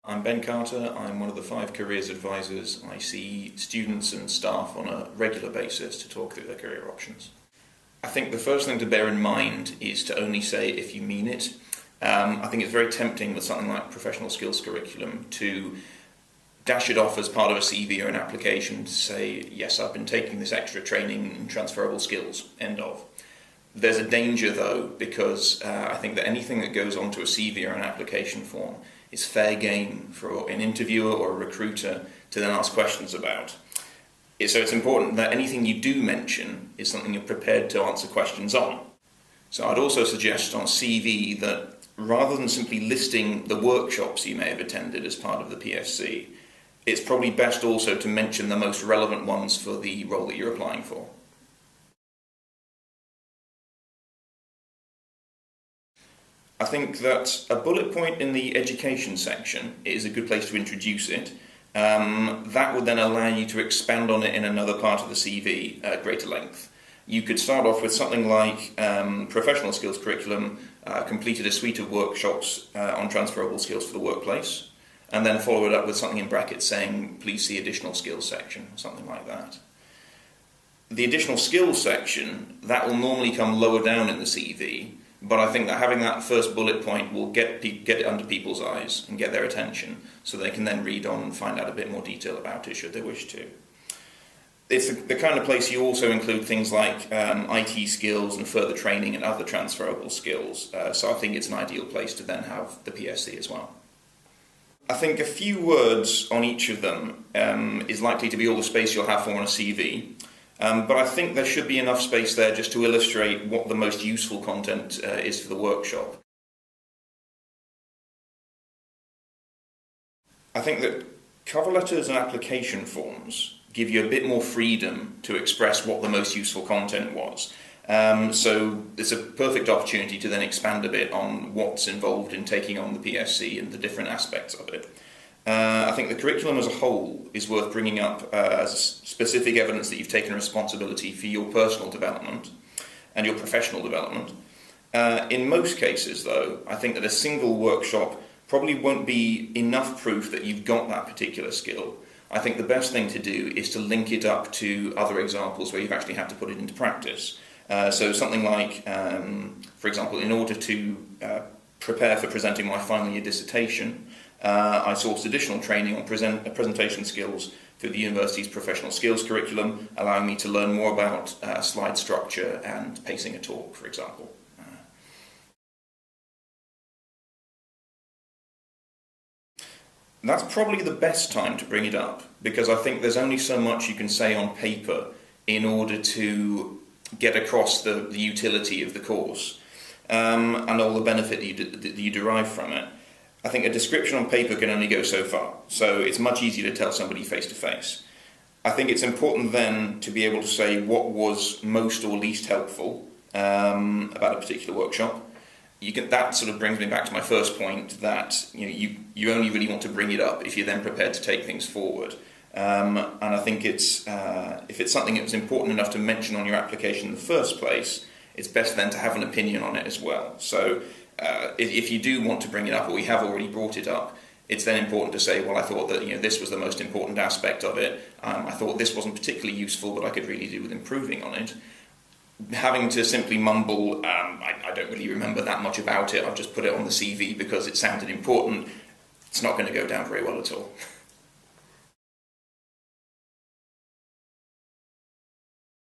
I'm Ben Carter. I'm one of the 5 careers advisors. I see students and staff on a regular basis to talk through their career options. I think the first thing to bear in mind is to only say if you mean it. I think it's very tempting with something like professional skills curriculum to dash it off as part of a CV or an application to say, yes, I've been taking this extra training in transferable skills, end of. There's a danger though, because I think that anything that goes onto a CV or an application form is fair game for an interviewer or a recruiter to then ask questions about. So it's important that anything you do mention is something you're prepared to answer questions on. So I'd also suggest on a CV that rather than simply listing the workshops you may have attended as part of the PSC, it's probably best also to mention the most relevant ones for the role that you're applying for. I think that a bullet point in the education section is a good place to introduce it. That would then allow you to expand on it in another part of the CV at greater length. You could start off with something like professional skills curriculum, completed a suite of workshops on transferable skills for the workplace, and then follow it up with something in brackets saying, please see additional skills section, something like that. The additional skills section, that will normally come lower down in the CV, but I think that having that first bullet point will get it under people's eyes and get their attention, so they can then read on and find out a bit more detail about it should they wish to. It's the kind of place you also include things like IT skills and further training and other transferable skills, so I think it's an ideal place to then have the PSC as well. I think a few words on each of them is likely to be all the space you'll have for on a CV. But I think there should be enough space there just to illustrate what the most useful content is for the workshop. I think that cover letters and application forms give you a bit more freedom to express what the most useful content was. So it's a perfect opportunity to then expand a bit on what's involved in taking on the PSC and the different aspects of it. I think the curriculum as a whole is worth bringing up as specific evidence that you've taken responsibility for your personal development and your professional development. In most cases, though, I think that a single workshop probably won't be enough proof that you've got that particular skill. I think the best thing to do is to link it up to other examples where you've actually had to put it into practice. So something like, for example, in order to prepare for presenting my final year dissertation, I sourced additional training on presentation skills through the university's professional skills curriculum, allowing me to learn more about slide structure and pacing a talk, for example. That's probably the best time to bring it up, because I think there's only so much you can say on paper in order to get across the utility of the course and all the benefit that you derive from it. I think a description on paper can only go so far, so it's much easier to tell somebody face to face. I think it's important then to be able to say what was most or least helpful about a particular workshop. That sort of brings me back to my first point that you only really want to bring it up if you're then prepared to take things forward. And I think if it's something that was important enough to mention on your application in the first place, it's best then to have an opinion on it as well. So if you do want to bring it up, or we have already brought it up, it's then important to say, well, I thought that this was the most important aspect of it. I thought this wasn't particularly useful, but I could really do with improving on it. Having to simply mumble, I don't really remember that much about it, I've just put it on the CV because it sounded important, it's not going to go down very well at all.